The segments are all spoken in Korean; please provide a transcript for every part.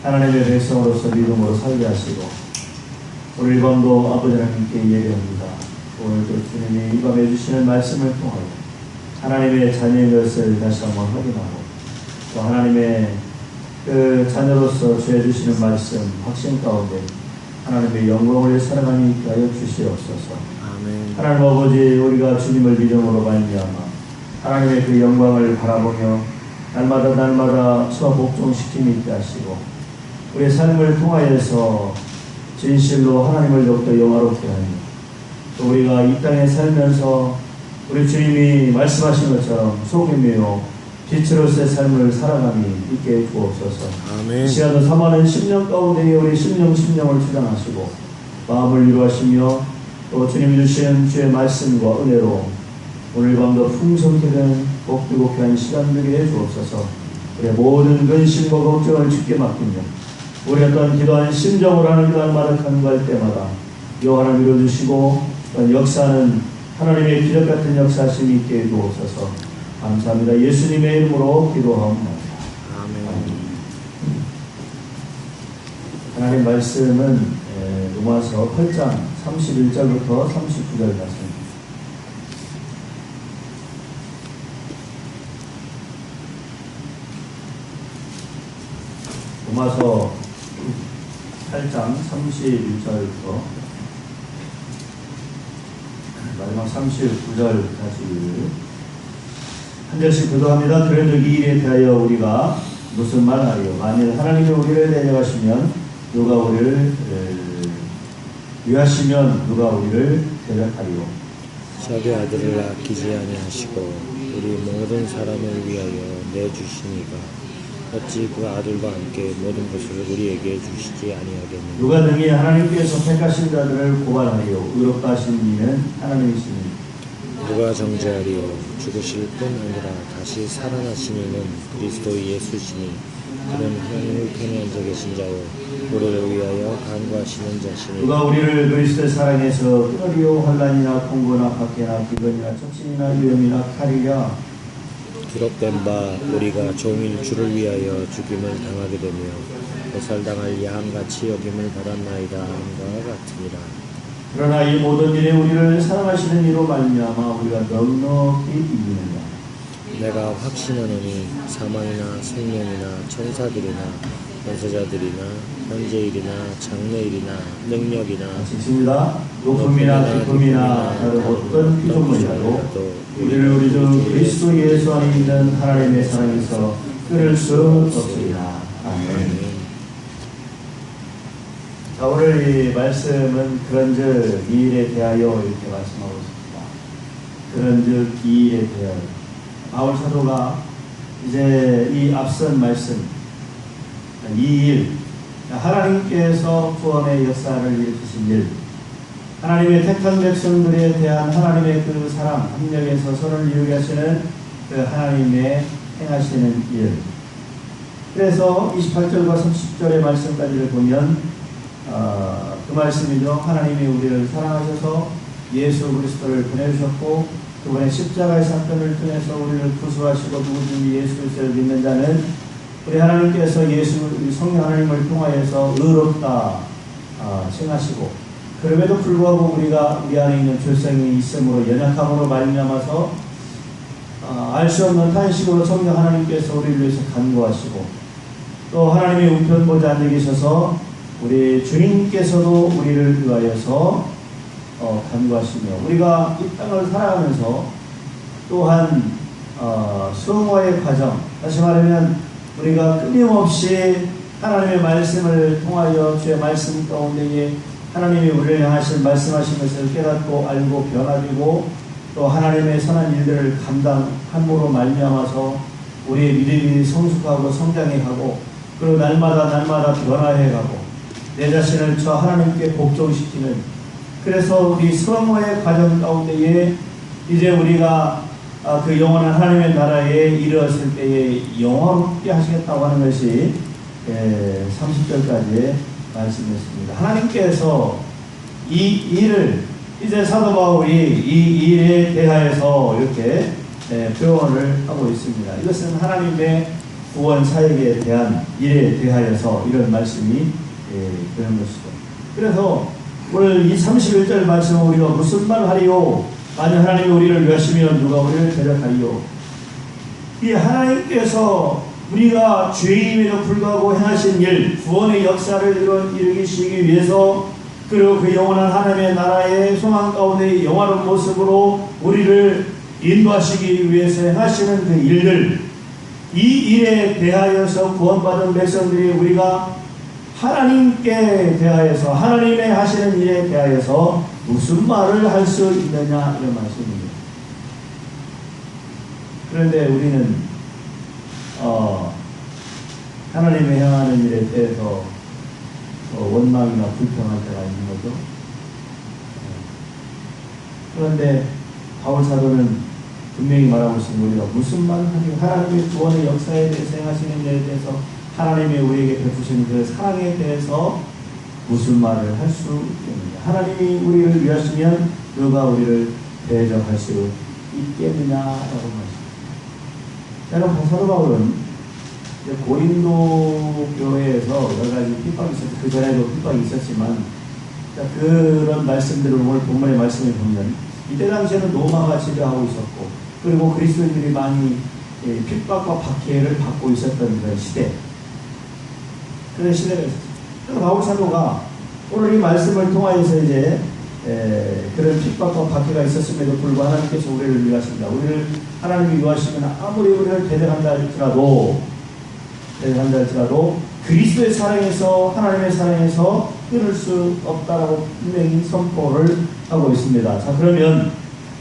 하나님의 백성으로서 믿음으로 살게 하시고 오늘 이 밤도 아버지 하나님께 예배합니다. 오늘도 주님이 이 밤에 주시는 말씀을 통하여 하나님의 자녀의 것을 다시 한번 확인하고 또 하나님의 그 자녀로서 주해 주시는 말씀 확신 가운데 하나님의 영광을 살아가니 있게 하여 주시옵소서. 아멘. 하나님 아버지, 우리가 주님을 믿음으로 말미암아 하나님의 그 영광을 바라보며 날마다 저 복종시킴이 있게 하시고 우리의 삶을 통하여서 진실로 하나님을 더욱더 영화롭게 하니 또 우리가 이 땅에 살면서 우리 주님이 말씀하신 것처럼 소금이요 빛으로서의 삶을 살아감이 있게 해 주옵소서. 아멘. 이 시간도 사모하는 10년 가운데 우리 심령을 주장하시고 마음을 위로하시며 또 주님 주신 주의 말씀과 은혜로 오늘 밤도 풍성케 된 복되고 귀한 시간 되게 해 주옵소서. 우리의 모든 근심과 걱정을 주께 맡기며 우리 어떤 기도한 심정으로 하나님 날마다 간구할 때마다 여호와를 밀어주시고 역사는 하나님의 기적 같은 역사심이 있게 해 주옵소서. 감사합니다. 예수님의 이름으로 기도합니다. 아멘. 하나님 말씀은 로마서 8장 31절부터 39절 말씀입니다. 로마서 8장 31절부터 마지막 39절까지 한 절씩 기도합니다. 그런즉 이 일에 대하여 우리가 무슨 말하리요? 만일 하나님이 우리를 대적하시면 누가 우리를 위하시면 누가 우리를 대적하리요? 자기 아들을 아끼지 아니하시고 우리 모든 사람을 위하여 내주시니가 어찌 그 아들과 함께 모든 것을 우리에게 주시지 아니하겠느냐? 누가 능히 하나님께서 택하신 자들을 고발하리요? 의롭다 하신 이는 하나님이시니 누가 정죄하리요? 죽으실 뿐 아니라 다시 살아나신 이는 그리스도 예수시니 그는 하나님을 편애한 자 계신 자요 우리를 위하여 간구하시는 자시니 누가 우리를 그리스도의 사랑에서 끊으리요? 환난이나 공고나 박해나 비근이나 척신이나 위험이나 칼이랴. 기록된 바 우리가 종일 주를 위하여 죽임을 당하게 되며 보살당할 양같이 여김을 받았나이다 함과 같으니라. 그러나 이 모든 일에 우리를 사랑하시는 이로 말미암아 우리가 넉넉히 이기느냐. 내가 확신하노니 사망이나 생명이나 천사들이나 권세자들이나 현재일이나 장래일이나 능력이나 지십니다. 높음이나 기쁨이나 다른 어떤 피조물이라도 우리를 우리 주 그리스도 예수 안에 있는 하나님의 사랑에서 끊을 수 없으리라. 아멘. 자, 오늘 이 말씀은 그런즉 이 일에 대하여 이렇게 말씀하고 있습니다. 그런즉 이 일에 대하여 바울 사도가 이제 이 앞선 말씀 이 일 하나님께서 구원의 역사를 일으키신 일 하나님의 택한 백성들에 대한 하나님의 그 사랑 협력에서 서로를 이루게 하시는 그 하나님의 행하시는 일. 그래서 28절과 30절의 말씀까지를 보면 그 말씀이죠. 하나님이 우리를 사랑하셔서 예수 그리스도를 보내주셨고 그분의 십자가의 사건을 통해서 우리를 구수하시고 누구든지 예수 그리스도를 믿는 자는 우리 하나님께서 예수 성령 하나님을 통하여서 의롭다 칭하시고 그럼에도 불구하고 우리가 우리 안에 있는 죄성이 있으므로 연약함으로 말미암아서 알 수 없는 탄식으로 성령 하나님께서 우리를 위해서 간구하시고 또 하나님의 우편 보좌 앉아 계셔서 우리 주님께서도 우리를 위하여서 간구하시며 우리가 이 땅을 살아가면서 또한 수용화의 과정 다시 말하면 우리가 끊임없이 하나님의 말씀을 통하여 주의 말씀 가운데에 하나님이 우리를 향하신 말씀하신 것을 깨닫고 알고 변화되고 또 하나님의 선한 일들을 감당함으로 말미암아서 우리의 믿음이 성숙하고 성장해가고 그리고 날마다 변화해가고 내 자신을 저 하나님께 복종시키는 그래서 우리 수용화의 과정 가운데에 이제 우리가 그 영원한 하나님의 나라에 이르렀을 때에 영화롭게 하시겠다고 하는 것이 30절까지의 말씀이었습니다. 하나님께서 이 일을 이제 사도 바울이 이 일에 대하여서 이렇게 표현을 하고 있습니다. 이것은 하나님의 구원 사역에 대한 일에 대하여서 이런 말씀이 그런 것이죠. 그래서 오늘 이 31절 말씀은 우리가 무슨 말 하리요? 만약 하나님이 우리를 위하시면 누가 우리를 대적하리요? 이 하나님께서 우리가 죄인임에도 불구하고 행하신 일, 구원의 역사를 이루시기 위해서, 그리고 그 영원한 하나님의 나라의 소망 가운데 영화로운 모습으로 우리를 인도하시기 위해서 행하시는 그 일들, 이 일에 대하여서 구원받은 백성들이 우리가 하나님께 대하여서, 하나님의 하시는 일에 대하여서 무슨 말을 할 수 있느냐, 이런 말씀입니다. 그런데 우리는 하나님의 향하는 일에 대해서 원망이나 불평할 때가 있는 거죠. 그런데 바울 사도는 분명히 말하고 있습니다. 우리가 무슨 말을 하니, 하나님의 구원의 역사에 대해서 행하시는 일에 대해서, 하나님의 우리에게 베푸시는 그 사랑에 대해서 무슨 말을 할 수 있겠느냐. 하나님이 우리를 위하시면 누가 우리를 대적할 수 있겠느냐라고 말씀합니다. 여러분, 사도 바울은 고린도 교회에서 여러 가지 핍박이 있었고, 그 전에도 핍박이 있었지만, 그런 말씀들을 오늘 본문의 말씀을 보면, 이때 당시에는 로마가 지배하고 있었고, 그리고 그리스도인들이 많이 핍박과 박해를 받고 있었던 그런 시대, 그런 시대가 있었습니다. 그래서 바울 사도가 오늘 이 말씀을 통하여서 이제 그런 핍박과 박해가 있었음에도 불구하고 하나님께서 우리를 위하십니다. 우리를 하나님이 위하시면 아무리 우리를 대적한다 할지라도 그리스도의 사랑에서, 하나님의 사랑에서 끊을 수 없다라고 분명히 선포를 하고 있습니다. 자, 그러면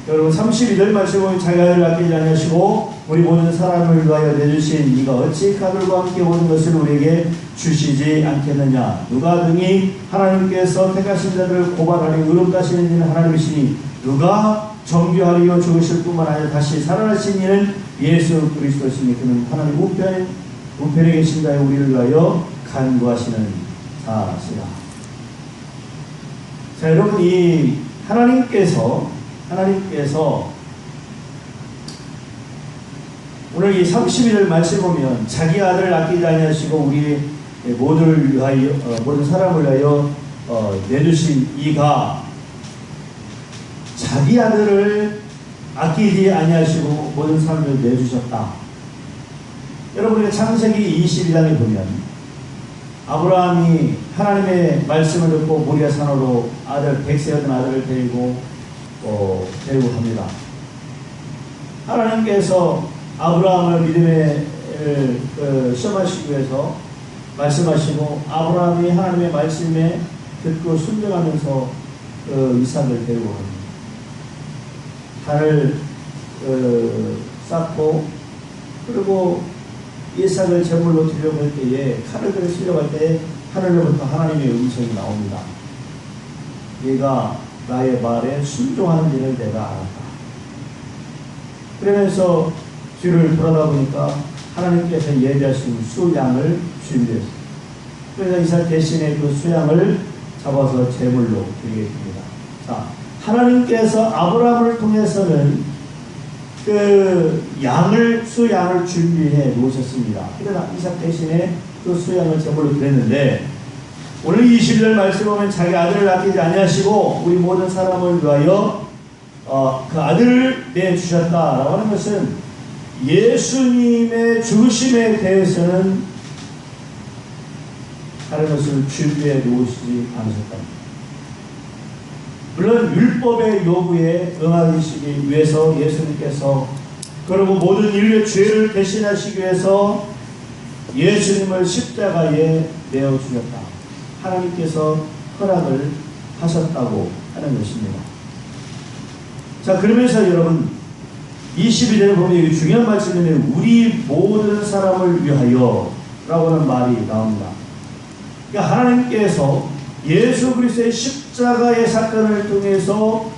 여러분 32절 말씀을 보면 자기 아들을 아끼지 아니하시고 우리 모든 사람을 위하여 내주신 이가 어찌 그 아들과 함께 모든 것을 우리에게 주시지 않겠느냐. 누가 등이 하나님께서 택하신 자들을 고발하니 의롭다시는 이는 하나님이시니 누가 정죄하리요 죽으실 뿐만 아니라 다시 살아나신 이는 예수 그리스도시니 그는 하나님 우편에 계신 자의 우리를 위하여 간구하시는 자시라. 자, 여러분, 이 하나님께서 오늘 이 31절 말씀 보면 자기 아들을 아끼지 아니하시고 우리 모든 사람을 위하여 내주신 이가 자기 아들을 아끼지 아니하시고 모든 사람을 내주셨다. 여러분의 창세기 22장에 보면 아브라함이 하나님의 말씀을 듣고 모리아 산으로 백세였던 아들을 데리고 합니다. 하나님께서 아브라함을 믿음에 시험하시기 위해서 말씀하시고, 아브라함이 하나님의 말씀에 듣고 순종하면서 이삭을 데리고 갑니다. 단을 쌓고, 그리고 이삭을 제물로 드리려고 할 때에 칼을 들으시려고 할 때 하늘로부터 하나님의 음성이 나옵니다. 얘가 나의 말에 순종하는 일을 내가 알았다. 그러면서 뒤를 돌아다 보니까 하나님께서 예비하신 수양을 준비했습니다. 그래서 이삭 대신에 그 수양을 잡아서 제물로 드리게 됩니다. 자, 하나님께서 아브라함을 통해서는 그 수양을 준비해 놓으셨습니다. 그러나 이삭 대신에 그 수양을 제물로 드렸는데, 오늘 20절 말씀 보면 자기 아들을 아끼지 아니하시고 우리 모든 사람을 위하여 그 아들을 내주셨다라고 하는 것은 예수님의 죽으심에 대해서는 다른 것을 준비해 놓으시지 않으셨답니다. 물론 율법의 요구에 응하시기 위해서 예수님께서, 그리고 모든 인류의 죄를 대신하시기 위해서 예수님을 십자가에 내어주셨다. 하나님께서 허락을 하셨다고 하는 것입니다. 자, 그러면서 여러분 22절에 보면 여기 중요한 말씀인데 우리 모든 사람을 위하여 라고 하는 말이 나옵니다. 그러니까 하나님께서 예수 그리스도의 십자가의 사건을 통해서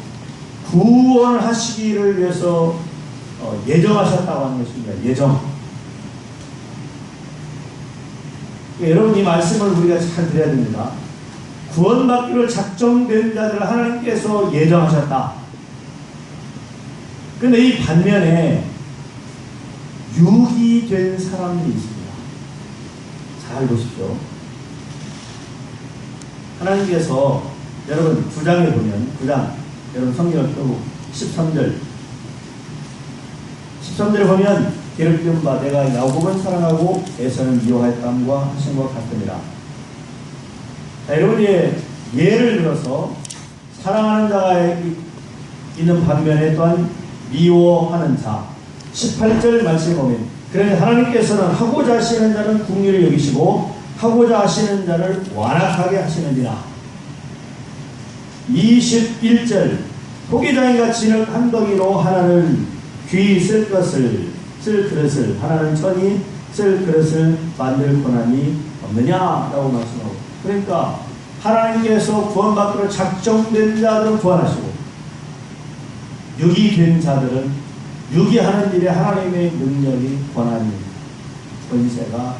구원하시기를 위해서 예정하셨다고 하는 것입니다. 예정. 그러니까 여러분 이 말씀을 우리가 잘 들어야 됩니다. 구원받기로 작정된 자들을 하나님께서 예정하셨다. 그런데 이 반면에 유기된 사람들이 있습니다. 잘 보십시오. 하나님께서 여러분 9장에 보면 9장 여러분 성경을 펴고 13절에 보면 기록된 바 내가 야곱은 사랑하고 에서는 미워하였다함과 하신 것 같습니다. 자, 여러분 예를 들어서 사랑하는 자가 있는 반면에 또한 미워하는 자 18절 말씀에 보면 그러니 하나님께서는 하고자 하시는 자는 긍휼히 여기시고 하고자 하시는 자를 완악하게 하시느니라. 21절 토기장이가 진흙 한 덩이로 하나는 귀 쓸 그릇을 하나는 천이 쓸 그릇을 만들 권한이 없느냐라고 말씀하고, 그러니까 하나님께서 구원받기로 작정된 자들은 구원하시고 육이 된 자들은 육이 하는 일에 하나님의 능력이 권한이 권세가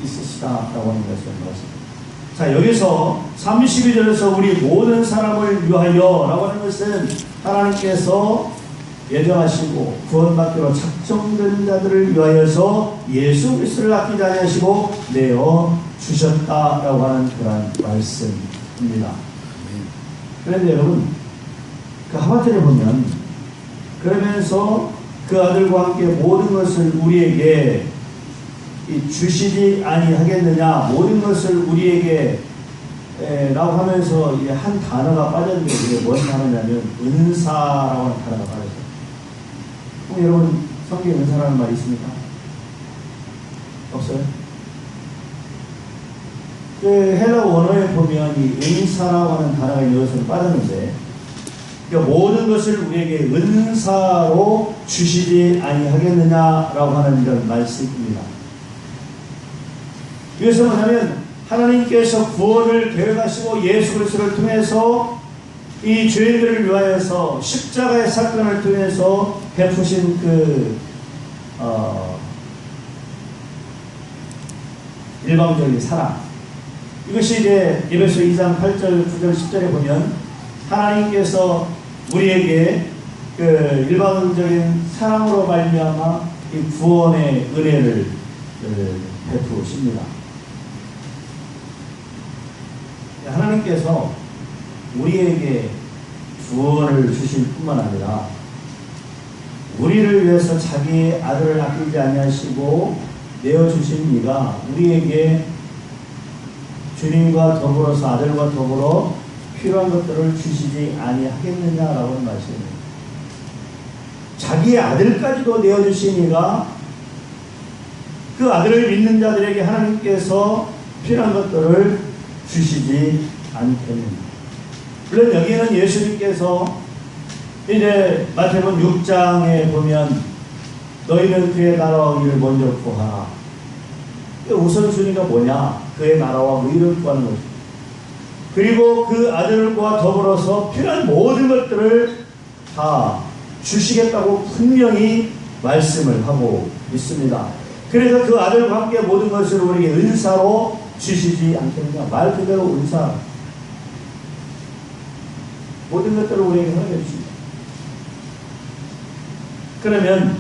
있으시다라고 하는 것을 말씀합니다. 자, 여기서 32절에서 우리 모든 사람을 위하여 라고 하는 것은 하나님께서 예정하시고 구원받기로 작정된 자들을 위하여서 예수 그리스도를 아끼지 아니하시고 내어 주셨다라고 하는 그런 말씀입니다. 그런데 여러분 그 하반절에 보면 그러면서 그 아들과 함께 모든 것을 우리에게 주시지 아니하겠느냐, 모든 것을 우리에게 라고 하면서 한 단어가 빠졌는데 그게 뭔 단어냐면 은사라고 하는 단어가 빠졌어요. 그럼 여러분 성경에 은사라는 말이 있습니까? 없어요? 그 헬라 원어에 보면 이 은사라고 하는 단어가 여기서 빠졌는데, 그러니까 모든 것을 우리에게 은사로 주시지 아니하겠느냐라고 하는 이런 말씀입니다. 이것은 뭐냐면 하나님께서 구원을 계획하시고 예수 그리스도를 통해서 이 죄인들을 위하여서 십자가의 사건을 통해서 베푸신 일방적인 사랑, 이것이 이제 에베소 2장 8절 9절 10절에 보면 하나님께서 우리에게 그 일방적인 사랑으로 말미암아 이 구원의 은혜를 베푸십니다. 하나님께서 우리에게 구원을 주실 뿐만 아니라 우리를 위해서 자기의 아들을 아끼지 아니하시고 내어주신 이가 우리에게 주님과 더불어서 아들과 더불어 필요한 것들을 주시지 아니하겠느냐라고 하는 말씀입니다. 자기의 아들까지도 내어주신 이가 그 아들을 믿는 자들에게 하나님께서 필요한 것들을 주시지 않겠느냐. 물론 여기에는 예수님께서 이제 마태복음 6장에 보면 너희는 그의 나라와 의를 먼저 구하라. 우선순위가 뭐냐? 그의 나라와 의를 구하는 것입니다. 그리고 그 아들과 더불어서 필요한 모든 것들을 다 주시겠다고 분명히 말씀을 하고 있습니다. 그래서 그 아들과 함께 모든 것을 우리에게 은사로 주시지 않겠느냐. 말 그대로 은사. 모든 것들을 우리에게 허락해 주십니다. 그러면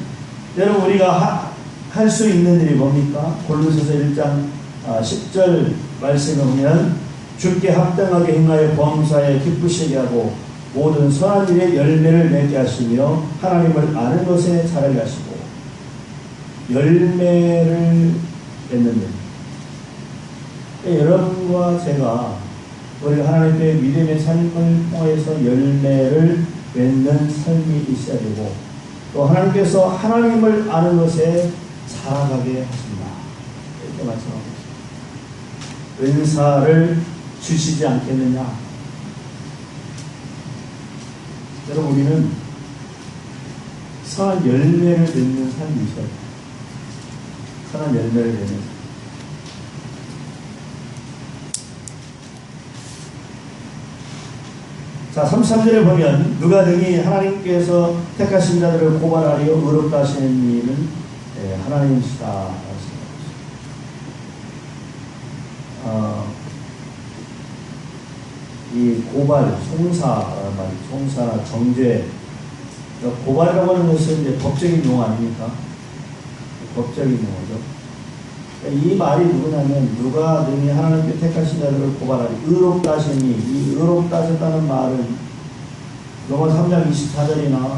여러분 우리가 할 수 있는 일이 뭡니까? 골로새서 1장 10절 말씀에 보면 주께 합당하게 행하여 범사에 기쁘시게 하고 모든 선한 일에 열매를 맺게 하시며 하나님을 아는 것에 자라게 하시고, 열매를 맺는 일. 여러분과 제가 우리가 하나님의 믿음의 삶을 통해서 열매를 맺는 삶이 있어야 되고, 또 하나님께서 하나님을 아는 것에 자라가게 하신다. 이렇게 말씀하고 있습니다. 은사를 주시지 않겠느냐. 여러분 우리는 선한 열매를 맺는 삶이 있어야 돼요. 선한 열매를 맺는 삶. 자, 33절에 보면 누가 능히 하나님께서 택하신 자들을 고발하려 의롭다 하시는 이는 하나님이시다. 이 고발, 송사라는 말이, 송사나 정죄. 그러니까 고발이라고 하는 것은 이제 법적인 용어 아닙니까? 법적인 용어죠. 이 말이 누구냐면 누가 능히 하나님께 택하신 자들을 고발하리 의롭다 하시니 이 의롭다 하셨다는 말은 로마 3장 24절이나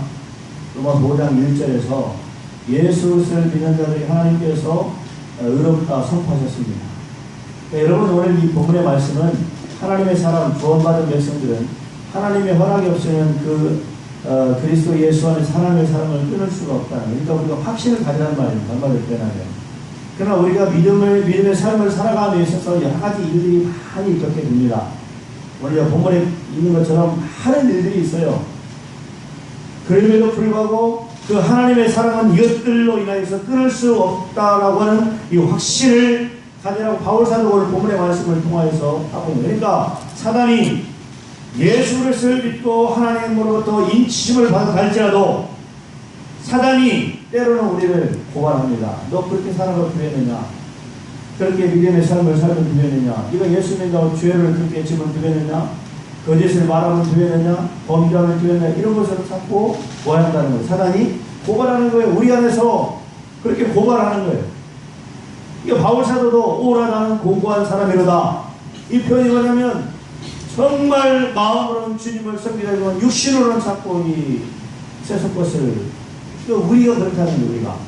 로마 5장 1절에서 예수를 믿는 자들이 하나님께서 의롭다 선포하셨습니다. 여러분 오늘 이 본문의 말씀은 하나님의 사람 구원받은 백성들은 하나님의 허락이 없이는 그리스도 예수 안에서 하나님의 사랑을 끊을 수가 없다는, 그러니까 우리가 확신을 가지라는 말입니다. 한마디로 표현하면. 그러나 우리가 믿음의 삶을 살아가는 데 있어서 여러 가지 일들이 많이 있게 됩니다. 우리가 본문에 있는 것처럼 많은 일들이 있어요. 그럼에도 불구하고 그 하나님의 사랑은 이것들로 인하여서 끊을 수 없다라고 하는 이 확신을 가지라고 바울 사도가 오늘 본문의 말씀을 통하여서 하고 있습니다. 그러니까 사단이 예수 그리스도를 믿고 하나님으로부터 인치심을 받을지라도 사단이 때로는 우리를 고발합니다. 너 그렇게 살아도 되느냐? 그렇게 믿음의 삶을 살면 되느냐? 네가 예수 믿는다고 죄를 그렇게 지면 되느냐? 거짓을 말하면 되느냐? 범죄하면 되느냐? 이런 것을 자꾸 고발한다는 거예요. 사단이 고발하는 거예요. 우리 안에서 그렇게 고발하는 거예요. 이게 바울 사도도 오라 나는 공고한 사람이로다. 이 표현이 뭐냐면 정말 마음으로는 주님을 섬기려지만 육신으로는 자꾸 이 세속 것을, 우리가 그렇다는 거예요.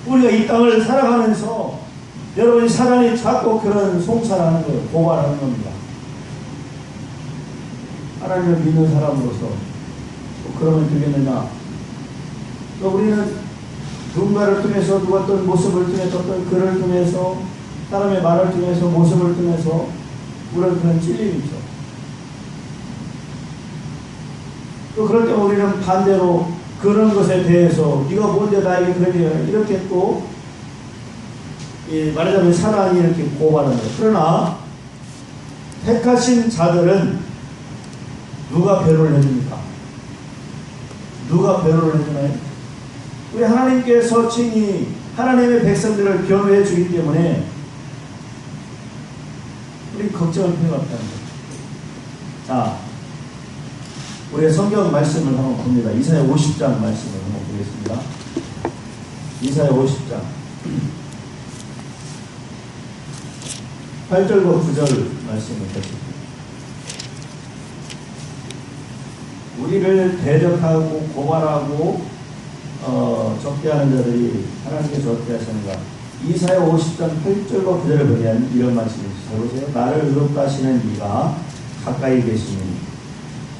우리가 이 땅을 살아가면서 여러분이 사단이 자꾸 그런 송사를 하는 거예요. 고발하는 겁니다. 하나님을 믿는 사람으로서 그러면 되겠느냐? 또 우리는 누군가를 통해서 누가 어떤 모습을 통해서 어떤 글을 통해서 사람의 말을 통해서 모습을 통해서 우리는 그런 찔림이 있죠. 또 그럴 때 우리는 반대로 그런 것에 대해서 네가 뭔데 나에게 그러냐 이렇게 또 말하자면 사단이 이렇게 고발하는 거예요. 그러나 택하신 자들은 누가 배로를 해줍니까? 누가 배로를 해주나요? 우리 하나님께서 친히 하나님의 백성들을 변호해 주기 때문에 우리 걱정할 필요가 없다는 거예요. 자, 우리가 성경 말씀을 한번 봅니다. 이사야 50장 말씀을 한번 보겠습니다. 이사야 50장 8절과 9절 말씀을 보겠습니다. 우리를 대적하고 고발하고 적대하는 자들이 하나님께서 어떻게 하시는가? 이사야 50장 8절과 9절을 보면 이런 말씀이 있어요. 잘 보세요. 나를 의롭다 하시는 이가 가까이 계시니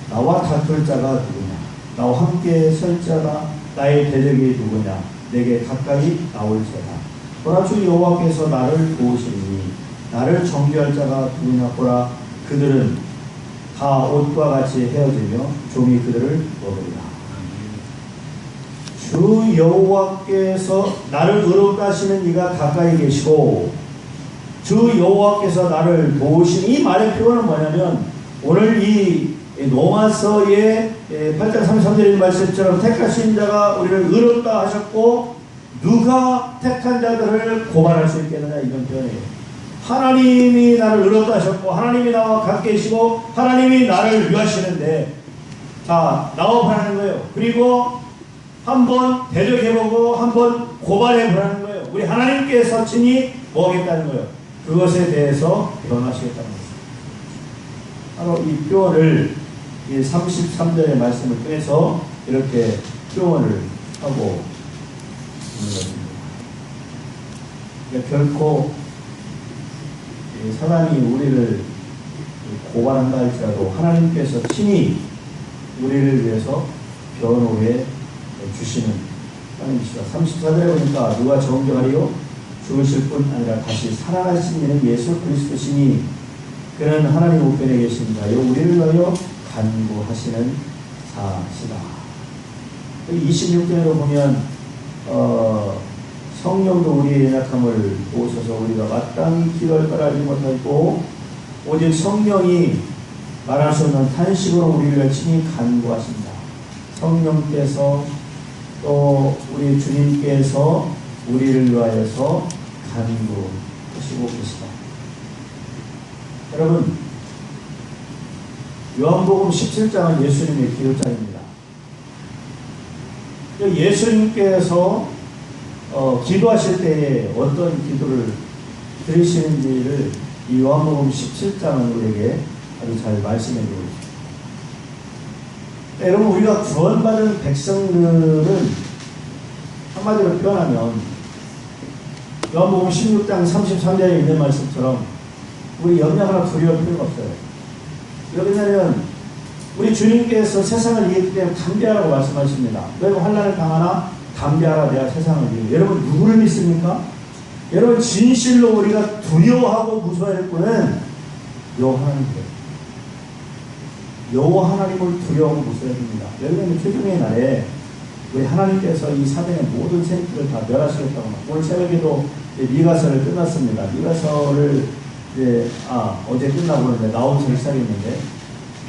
나와 다툴 자가 누구냐? 나와 함께 설 자가 나의 대적이 누구냐? 내게 가까이 나올지어다. 보라 주 여호와께서 나를 도우시니 나를 정죄할 자가 누구냐? 보라 그들은 다 옷과 같이 헤어지며 종이 그들을 먹으리라. 주 여호와께서 나를 의롭다 하시는 이가 가까이 계시고 주 여호와께서 나를 도우시니, 이 말의 표현은 뭐냐면 오늘 이 로마서의 8장 33절의 말씀처럼 택하신 자가 우리를 의롭다 하셨고 누가 택한 자들을 고발할 수 있겠느냐, 이런 표현이에요. 하나님이 나를 의롭다 하셨고 하나님이 나와 같이 계시고 하나님이 나를 위하시는데 자 나와 보라는 거예요. 그리고 한번 대적해보고 한번 고발해보라는 거예요. 우리 하나님께서 친히 뭐하겠다는 거예요. 그것에 대해서 변화하시겠다는 거예요. 바로 이 표현을 이 33절의 말씀을 통해서 이렇게 표현을 하고 있는 것입니다. 그러니까 결코 사단이 우리를 고발한다 할지라도 하나님께서 친히 우리를 위해서 변호해 주시는 하나님이시다. 34절에 보니까 누가 정죄하리요? 죽으실 뿐 아니라 다시 살아나신 이는 예수 그리스도시니 그는 하나님 우편에 계신 자요 우리를 위하여 간구하시는 자시다. 26절로 보면 성령도 우리의 연약함을 보셔서 우리가 마땅히 기도할 걸 알지 못하고 오직 성령이 말할 수 없는 탄식으로 우리를 친히 간구하신다. 성령께서 또 우리 주님께서 우리를 위하여서 간구하시고 계시다. 여러분, 요한복음 17장은 예수님의 기록장입니다. 예수님께서 기도하실 때에 어떤 기도를 드리시는지를 이 요한복음 17장은 우리에게 아주 잘 말씀해 주고 있습니다. 여러분, 우리가 구원받은 백성들은 한마디로 표현하면 요한복음 16장 33절에 있는 말씀처럼 우리 염려하거나 두려울 필요가 없어요. 왜 그러냐면 우리 주님께서 세상을 이겼기 때문에 담대하라고 말씀하십니다. 너희가 환난을 당하나 담대하라, 내가 세상을 이기고. 여러분, 누구를 믿습니까? 여러분, 진실로 우리가 두려워하고 무서워할 분은 여호와 하나님이에요. 여호와 하나님을 두려워하고 무서워해야 됩니다. 왜냐하면 최종의 날에 우리 하나님께서 이 사단의 모든 세력들을 다 멸하시겠다고. 오늘 새벽에도 미가서를 끝났습니다. 미가서를 어제 끝나고 그러는데 나오면서 시작했는데,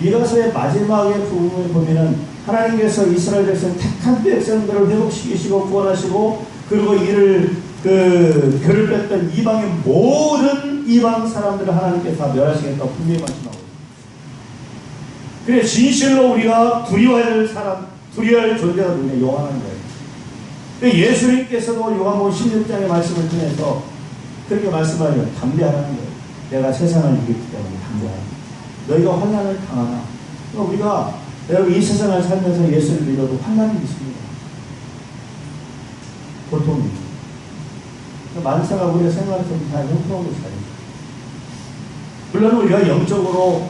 미가서의 마지막의 부분을 보면은 하나님께서 이스라엘 백성 택한 백성들을 회복시키시고 구원하시고, 그리고 이를 그를 뺐던 이방의 모든 이방 사람들을 하나님께서 다 멸하시겠다고 분명히 말씀하고 있습니다. 그래, 진실로 우리가 두려워해야 될 사람, 두려워할 존재가 누구냐? 여호와 하나님이에요. 예수님께서도 요한복음 16장의 말씀을 통해서 그렇게 말씀하면 담대하라는 거예요. 내가 세상을 이겼기 때문에 담대하라. 너희가 환난을 당하나. 우리가 여러분 이 세상을 살면서 예수를 믿어도 환난이 있습니다. 고통입니다. 만사가 우리가 생각할 때는 다 형통하고 살아요. 물론 우리가 영적으로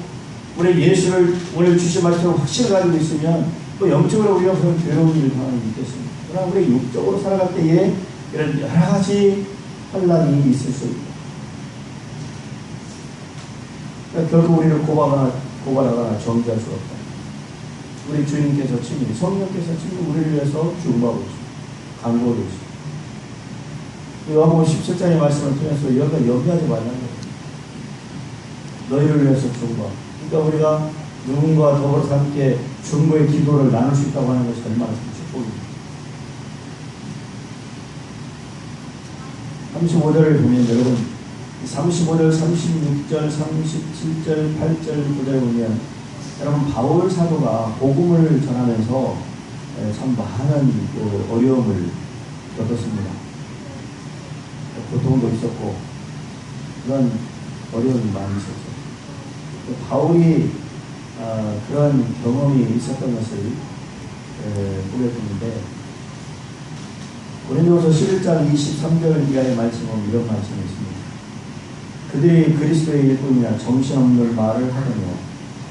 우리 예수를 오늘 주신 말씀을 확실히 가지고 있으면 또 영적으로 우리가 무슨 괴로운 일을 당하는 게 있겠습니다. 그러나 우리 육적으로 살아갈 때에 이런 여러 가지 환난이 있을 수 있다. 그러니까 결국 우리를 고발하거나 정죄할 수 없다. 우리 주님께서 친히, 성령께서 친히 우리를 위해서 죽음하고 있습니다. 간구하고 있습니다. 요한복음 17장의 말씀을 통해서 여기가 염려하지 말라는 거예요. 너희를 위해서 중보하고. 그러니까 우리가 누군가 더불어서 함께 중보의 기도를 나눌 수 있다고 하는 것이 얼마나 축복입니다. 35절을 보면 여러분, 35절, 36절, 37절, 8절, 9절 보면 여러분 바울 사도가 복음을 전하면서 참 많은 어려움을 겪었습니다. 고통도 있었고 그런 어려움이 많이 있었죠. 바울이 그런 경험이 있었던 것을 보게 되는데, 고린도후서 11장 23절 이하의 말씀은 이런 말씀이 있습니다. 그들이 그리스도의 일꾼이나 정신없는 말을 하더며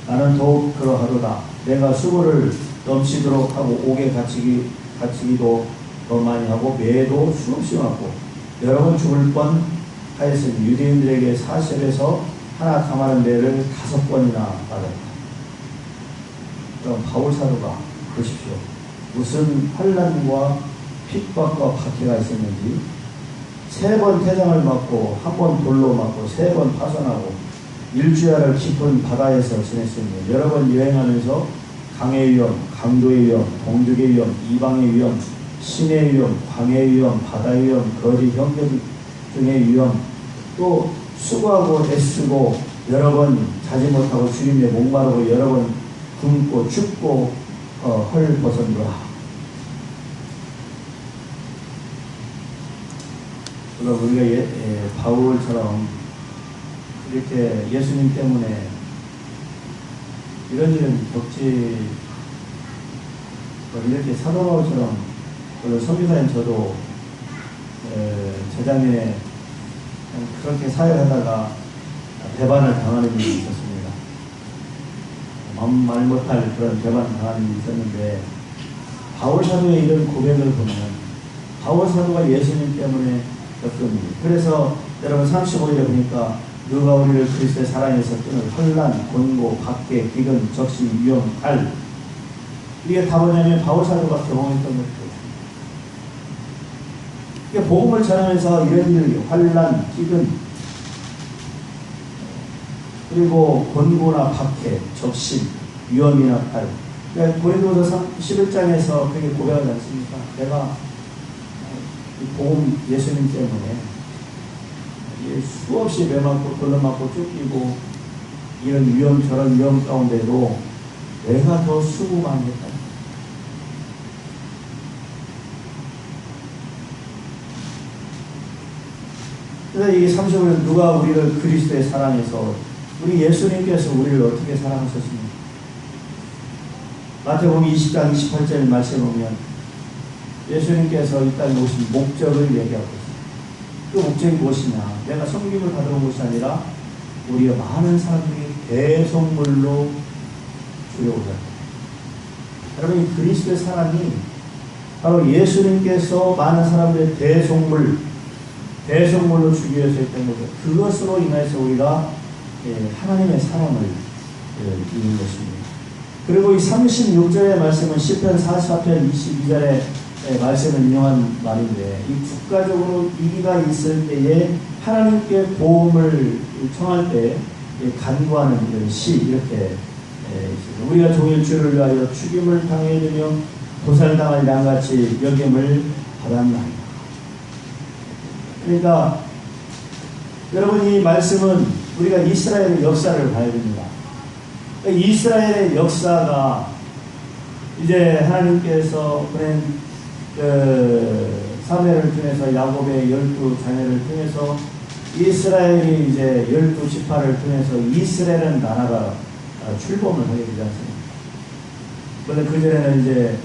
나는 더욱 그러하도다. 내가 수고를 넘치도록 하고 옥에 갇히기도 더 많이 하고 매도 수없이 맞고 여러 번 죽을 뻔 하였으니 유대인들에게 사실에서 하나 감하는 매를 5번이나 받았다. 그럼 바울 사도가 보십시오. 무슨 환난과 핍박과 박해가 있었는지 3번 태장을 맞고 1번 돌로 맞고 3번 파손하고 일주야를 깊은 바다에서 지냈으며 여러 번 여행하면서 강의 위험, 강도의 위험, 동족의 위험, 이방의 위험, 신의 위험, 광의 위험, 바다의 위험, 거짓 형제 등의 위험, 또 수고하고 애쓰고 여러 번 자지 못하고 주님의 목마르고 여러 번 굶고 춥고 헐벗었노라. 그러니까 우리가 바울처럼 이렇게 예수님 때문에 이런 일은 겪지, 이렇게 사도 바울처럼, 물론 선교사인 저도 재작년에 그렇게 사역하다가 배반을 당하는 일이 있었습니다. 말 못할 그런 배반 당하는 일이 있었는데, 바울 사도의 이런 고백을 보면 바울 사도가 예수님 때문에 겪은 일. 그래서 여러분 35절에 보니까 누가 우리를 그리스도의 사랑에서 끊을 환난, 곤고, 박해, 기근, 적신, 위험, 갈, 이게 다 뭐냐면 바울 사도가 경험했던 것들. 이게 복음을 전하면서 이런 일이 환난, 기근, 그리고 곤고나 박해, 적신, 위험이나 갈. 그러니까 고린도서 11장에서 그게 고백하지 않습니까? 내가 이 복음 예수님 때문에 수없이 매맞고 돌려맞고 쫓기고 이런 위험 저런 위험 가운데도 내가 더 수고 많이 했다. 그래서 이 35년 누가 우리를 그리스도의 사랑해서 우리 예수님께서 우리를 어떻게 사랑하셨습니까? 마태복음 20장 28절 말씀에 보면 예수님께서 이 땅에 오신 목적을 얘기하고 있습니다. 그 목적이 무엇이냐? 내가 섬김을 받으러 온 것이 아니라 우리가 많은 사람들이 대속물로 주려고 합니다. 여러분, 이 그리스도의 사랑이 바로 예수님께서 많은 사람들의 대속물로 주기 위해서 했던 거죠. 그것으로 인해서 우리가 하나님의 사랑을 이룬 것입니다. 그리고 이 36절의 말씀은 시편 44편 22절의 말씀을 인용한 말인데, 이 국가적으로 위기가 있을 때에 하나님께 도움을 청할 때 간구하는 이런 시, 이렇게 있습니다. 우리가 종일 주를 위하여 죽임을 당해되며 도살당할 양같이 여김을 받았나이다. 그러니까 여러분, 이 말씀은 우리가 이스라엘의 역사를 봐야 됩니다. 이스라엘의 역사가 이제 하나님께서 보낸 사무엘을 통해서 야곱의 12자녀를 통해서 이스라엘이 이제 12지파를 통해서 이스라엘은 나라가 출범을 하게 되지 않습니까? 그런데 그전에는 이제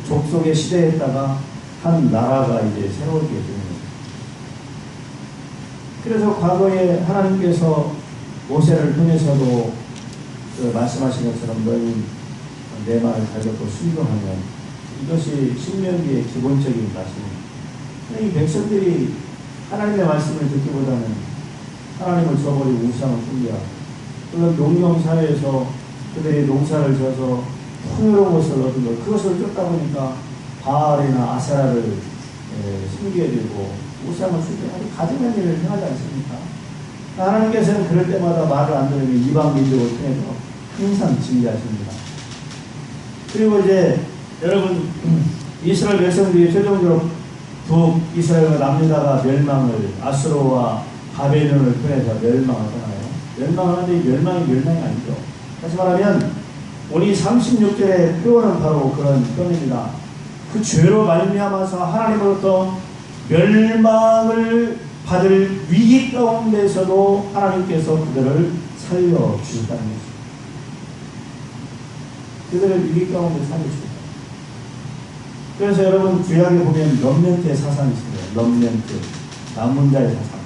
족속의 시대에다가 한 나라가 이제 새로워지게 됩니다. 그래서 과거에 하나님께서 모세를 통해서도 말씀하신 것처럼 너희 내 말을 잘 듣고 순종하면, 이것이 신명기의 기본적인 말씀입니다. 이 백성들이 하나님의 말씀을 듣기보다는 하나님을 저버리고 우상을 숭배하고, 물론 농경사회에서 그들이 농사를 져서 풍요로운 것을 얻은 것, 그것을 쫓다 보니까 바알이나 아세라를 숨기게 되고 우상을 숭배하고 가증한 일을 행하지 않습니까? 하나님께서는 그럴 때마다 말을 안 들으면 이방 민족을 통해서 항상 징계하십니다. 그리고 이제 여러분, 이스라엘 백성들이 최종적으로 북이스라엘과 남유다가 멸망을, 아수르와 바벨론을 통해서 멸망하잖아요. 멸망하는데 이 멸망이 아니죠. 다시 말하면 우리 36절의 표현은 바로 그런 표현입니다. 그 죄로 말미암아서 하나님으로부터 멸망을 받을 위기 가운데서도 하나님께서 그들을 살려주셨다는 것입니다. 그들을 위기 가운데 살려주셨다. 그래서 여러분, 구약에 보면 럼넌트의 사상이 있습니다. 럼넌트, 남은 자의 사상.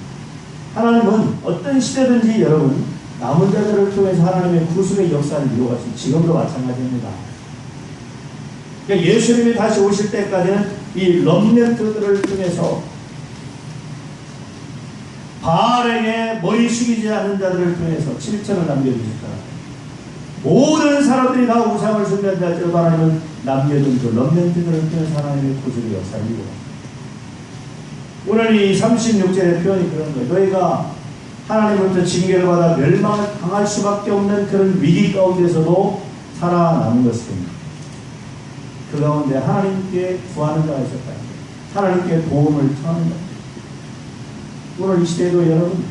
하나님은 어떤 시대든지 여러분, 남은 자들을 통해서 하나님의 구속의 역사를 이루어가시고, 지금도 마찬가지입니다. 그러니까 예수님이 다시 오실 때까지는 이 럼넌트들을 통해서 바알에게 머리 숙이지 않는 자들을 통해서 7천을 남겨주셨잖아요. 모든 사람들이 다 우상을 숭배한 자들도 하나님은 남겨둔 그 럼넌트들을 통해서 하나님의 구속의 역사를 이루어갑니다. 오늘 이 36절의 표현이 그런 거예요. 너희가 하나님으로부터 징계를 받아 멸망을 당할 수밖에 없는 그런 위기 가운데서도 살아남은 것입니다. 그 가운데 하나님께 구하는 자가 있었다. 하나님께 도움을 청하는 자. 오늘 이 시대에도 여러분,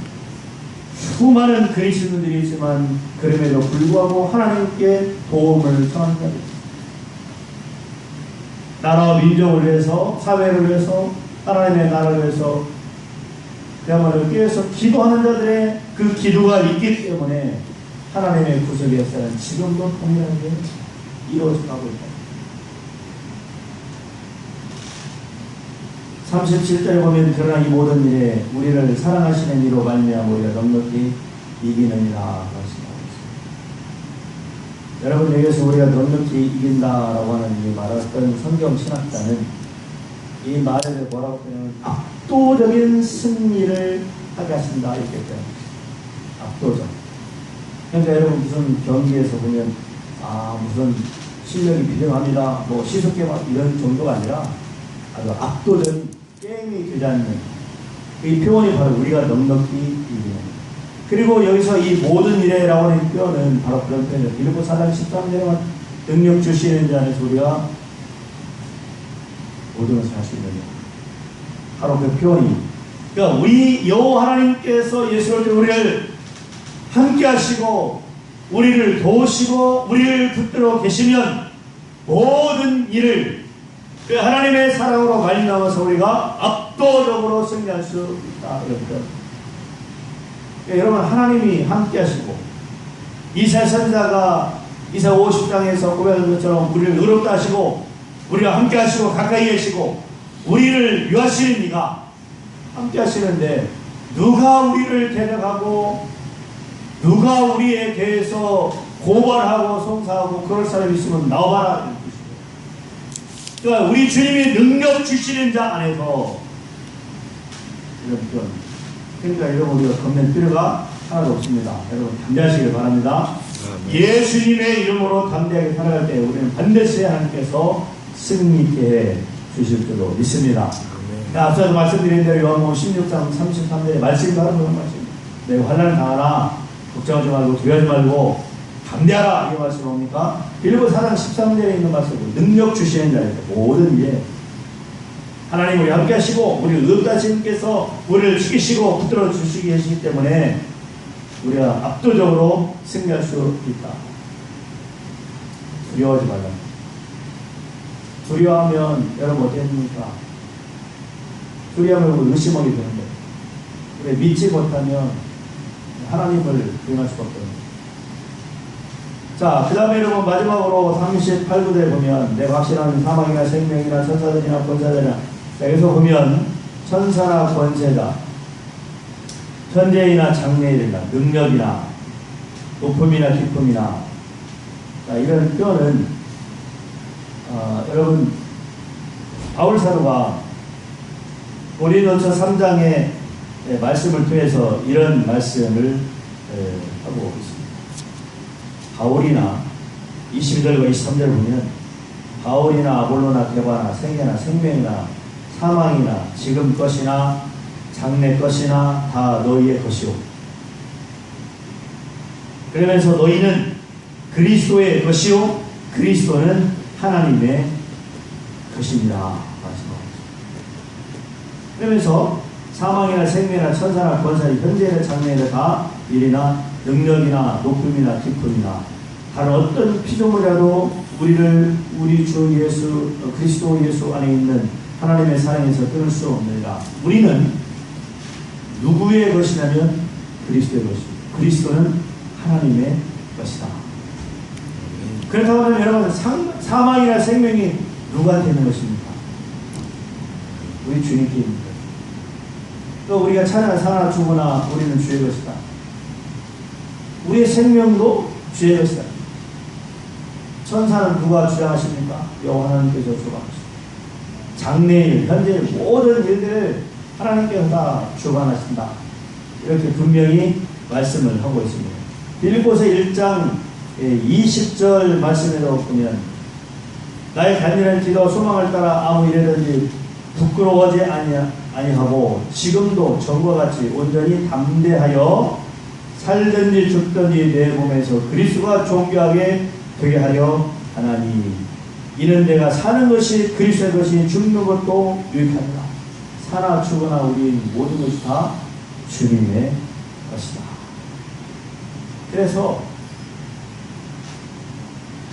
수많은 그리스도인들이 있지만 그럼에도 불구하고 하나님께 도움을 청하는 자들. 나라와 민족을 위해서, 사회를 위해서, 하나님의 나라를 위해서 그야말로 깨어서 기도하는 자들의 그 기도가 있기 때문에 하나님의 구속의 역사는 지금도 동일하게 이루어져 가고 있다. 37절에 보면 그러나 이 모든 일에 우리를 사랑하시는 이로 말미암아 우리가 넉넉히 이기느니라 말씀하고 있습니다. 여러분, 여기서 우리가 넉넉히 이긴다라고 하는 이 말했던 성경 신학자는 이 말에 뭐라고 표현하면 압도적인 승리를 하게 하신다 이렇게 표현합니다. 압도적. 그러니까 여러분, 무슨 경기에서 보면 무슨 실력이 비등합니다, 뭐 시속계 이런 정도가 아니라 아주 압도적인 게임이 되지 않는 이 표현이 바로 우리가 넉넉히 이기는. 그리고 여기서 이 모든 일에라고 하는 표현은 바로 그런 표현이에요. 빌립보 4장 13절에만 능력 주시는 자 안에서 우리가 모든 것을 할 수 있는 바로 그 표현이. 그러니까 우리 여호와 하나님께서 예수를 우리를 함께 하시고 우리를 도우시고 우리를 붙들어 계시면 모든 일을 그 하나님의 사랑으로 말미암아서 우리가 압도적으로 승리할 수 있다. 여러분, 하나님이 함께 하시고 이사야 선지자가 이사야 50장에서 고백한 것처럼 우리를 의롭다 하시고 우리가 함께 하시고 가까이 계시고 우리를 위하시는 이가 함께 하시는데 누가 우리를 데려가고 누가 우리에 대해서 고발하고 송사하고 그럴 사람이 있으면 나와봐라. 그러니까 우리 주님이 능력 주시는 자 안에서 이런 표현. 그러니까 여러분, 우리가 겁낼 필요가 하나도 없습니다. 여러분, 담대하시길 바랍니다. 예수님의 이름으로 담대하게 살아갈 때 우리는 반드시 하나님께서 승리있게 해 주실 줄로 믿습니다. 앞서도 말씀드린 대로 요한복음 16장 33절에 말씀이 바로 그런 말씀입니다. 내가 환난을 당하나 걱정하지 말고 두려워하지 말고 담대하라, 이 말씀 뭡니까? 빌립보 4장 13절에 있는 말씀으로 능력 주시는 자에게 모든 일에 하나님 우리 함께 하시고 우리 의롭다 주님께서 우리를 지키시고 붙들어 주시기 계시기 때문에 우리가 압도적으로 승리할 수 있다. 두려워하지 말라. 두려워하면 여러분 어떻게 됩니까? 두려워하면 의심하게 되는데 우리 믿지 못하면 하나님을 부인할 수가 없거든요. 자, 그 다음에 여러분 마지막으로 38구절에 보면 내가 확신하는 사망이나 생명이나 천사들이나 권세자들이나 여기서 보면 천사나 권세자, 현재이나 장래이나 능력이나 높음이나 기쁨이나, 자, 이런 표현은 여러분 바울 사도가 고린도서 3장의 말씀을 통해서 이런 말씀을 하고 있습니다. 바울이나 22절과 23절을 보면 바울이나 아볼로나 게바나 생애나 생명이나 사망이나 지금 것이나 장래 것이나 다 너희의 것이오. 그러면서 너희는 그리스도의 것이요 그리스도는 하나님의 것입니다. 말씀하고 있습니다. 그러면서 사망이나 생명이나 천사나 권사나 현재나 장래나 다 일이나 능력이나 높음이나 기쁨이나 다른 어떤 피조물이라도 우리를 우리 주 예수 그리스도 예수 안에 있는 하나님의 사랑에서 끊을 수 없느니라. 우리는 누구의 것이냐면 그리스도의 것이고 그리스도는 하나님의 것이다. 그렇다고 하면 여러분 사망이나 생명이 누구한테 있는 것입니까? 우리 주님께 있는 것. 또 우리가 찾아 사나 죽으나 우리는 주의 것이다. 우리의 생명도 주의 것이다. 천사는 누가 주장하십니까? 여호와 하나님께서 주관하십니다. 장래일, 현재일 모든 일들을 하나님께서 다 주관하신다. 이렇게 분명히 말씀을 하고 있습니다. 빌립보서 1장 20절 말씀에도 보면 나의 간절한 기도 소망을 따라 아무 일에든지 부끄러워하지 아니하고 지금도 전과 같이 온전히 담대하여 살든지 죽든지 내 몸에서 그리스도가 존귀하게 되게 하려 하나니 이는 내가 사는 것이 그리스도의 것이 죽는 것도 유익하니라. 사나 죽으나 우리 모든 것이 다 주님의 것이다. 그래서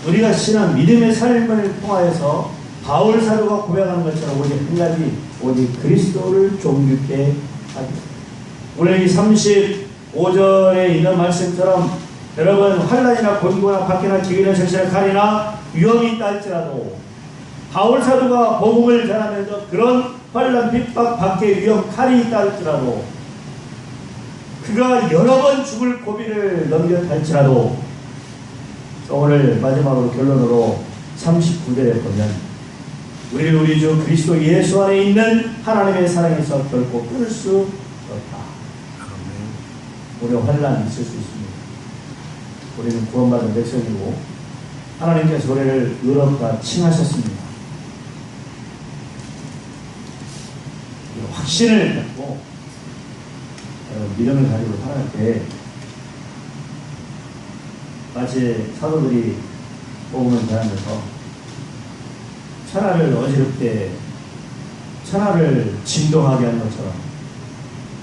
우리가 신앙 믿음의 삶을 통하여서 바울 사도가 고백하는 것처럼 오직 한 가지 오직 그리스도를 존귀케 하기. 오늘 이 35절에 있는 말씀처럼 여러분 환난이나 곤고나 박해나 기근이나 적시나 칼이나 위험이 있다 할지라도 바울 사도가 복음을 전하면서 그런 환난 핍박 박해 위험 칼이 있다 할지라도 그가 여러 번 죽을 고비를 넘겼다 할지라도 오늘 마지막으로 결론으로 39절에 보면 우리를 우리 주 그리스도 예수 안에 있는 하나님의 사랑에서 결코 끊을 수 없다. 우리가 환난이 있을 수 있습니다. 우리는 구원받은 백성이고 하나님께서 우리를 의롭다 칭하셨습니다. 확신을 갖고 믿음을 가지고 살아갈 때 마치 사도들이 복음을 전하면서 천하를 어지럽게 천하를 진동하게 하는 것처럼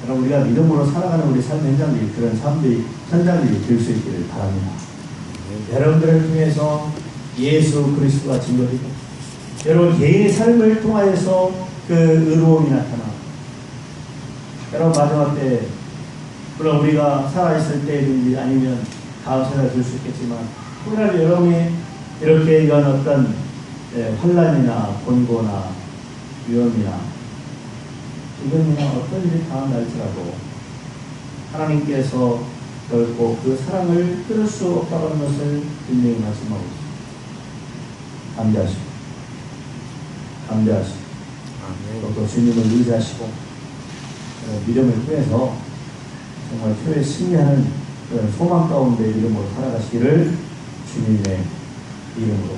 여러분 우리가 믿음으로 살아가는 우리 삶 현장들이 그런 삶들이 현장들이 될 수 있기를 바랍니다. 여러분들을 통해서 예수 그리스도가 증거되고 여러분 개인의 삶을 통하여서 그 의로움이 나타나. 여러분 마지막 때 물론 우리가 살아있을 때든지 아니면 다음 세대가 될 수 있겠지만 혹여라도 여러분이 이렇게 이런 어떤 환난이나 곤고나 위험이나 이건이나 어떤 일이 당한 날지라도 하나님께서 결코 그 사랑을 끊을 수 없다는 것을 분명히 말씀하고 있습니다. 감대하시고 또 주님을 의지하시고 믿음을 통해서 정말 표에 승리하는 그런 소망 가운데 믿음으로 살아가시기를 주님의 이름으로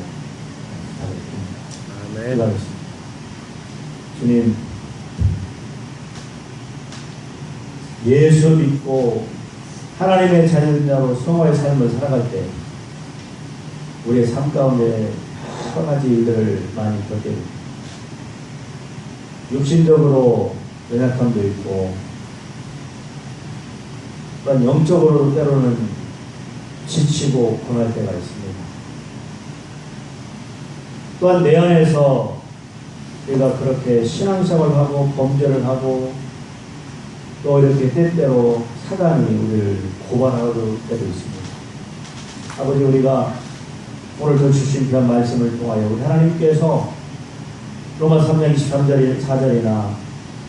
기도하겠습니다. 아멘. 주님, 예수 믿고 하나님의 자녀로 성화의 삶을 살아갈 때 우리의 삶 가운데 여러 가지 일들을 많이 겪게 됩니다. 육신적으로 연약함도 있고 또한 영적으로 때로는 지치고 고날 때가 있습니다. 또한 내 안에서 우리가 그렇게 신앙생활을 하고 범죄를 하고 또 이렇게 때때로 사단이 우리를 고발하는 때도 있습니다. 아버지, 우리가 오늘 더 주신 그런 말씀을 통하여 우리 하나님께서 로마서 3장 23절이나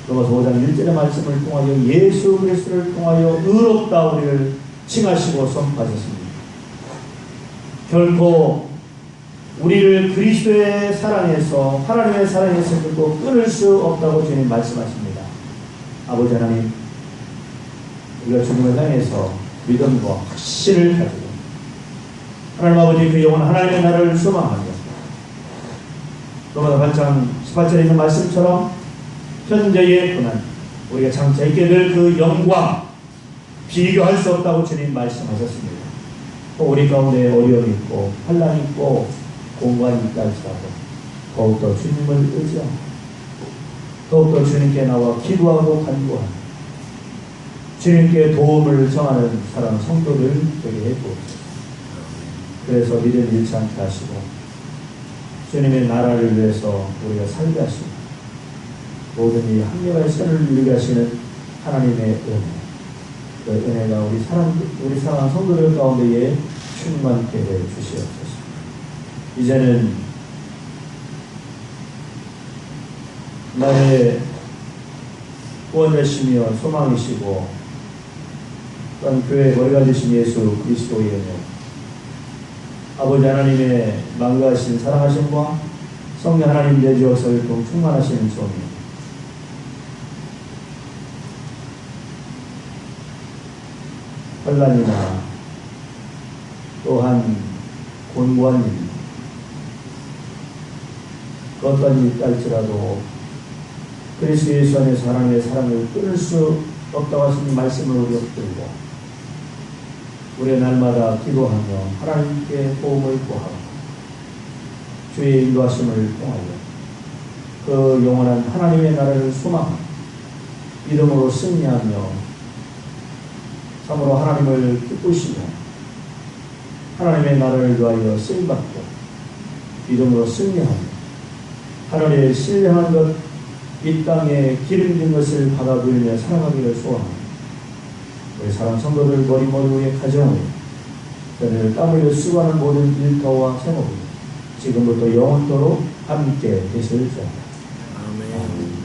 로마서 5장 1절의 말씀을 통하여 예수 그리스도를 통하여 의롭다 우리를 칭하시고 선포하셨습니다. 결코 우리를 그리스도의 사랑에서 하나님의 사랑에서 결코 끊을 수 없다고 주님 말씀하십니다. 아버지 하나님, 우리가 주님을 향해서 믿음과 확신을 가지고 하나님 아버지 그 영원 하나님의 나라를 소망하며 로마서 8장 18절에 있는 말씀처럼 현재의 고난, 우리가 장차 있게 될 그 영광 비교할 수 없다고 주님 말씀하셨습니다. 또 우리 가운데 어려움이 있고 환난이 있고 공간이 있다 할지라도 더욱더 주님을 의지하고 더욱더 주님께 나와 기도하고 간구하고 주님께 도움을 정하는 사랑 성도들 되게 해주옵소서. 그래서 믿음 잃지 않게 하시고 주님의 나라를 위해서 우리가 살게 하시고 모든 이 합력의 선을 이루게 하시는 하나님의 은혜, 그 은혜가 우리 사랑하는 성도들 가운데에 충만케 해 주시옵소서. 이제는 나의 구원자시며 소망이시고 또한 교회의 머리가 되신 예수 그리스도의 은혜, 아버지 하나님의 만가하신 사랑하심과 성령 하나님 내주어서 충만하시는 소명, 환난이나 또한 곤고한 일, 그 어떤 일이 있다 할지라도 그리스도 예수 안에서 하나님의 사랑을 끊을 수 없다고 하신 말씀을 우리가 붙들고 우리의 날마다 기도하며 하나님께 도움을 구하고 주의 인도하심을 통하여 그 영원한 하나님의 나라를 소망하며 믿음으로 승리하며 참으로 하나님을 기쁘시며 하나님의 나라를 위하여 쓰임받고 믿음으로 승리하며 하늘에 신령한 것 이 땅에 기름진 것을 받아들이며 살아가기를 소원합니다. 우리 사랑 성도들 머리머리의 가정을 그들을 땀 흘려 수고하는 모든 일터와 생업을 지금부터 영원토록 함께 되실 줄. 아멘.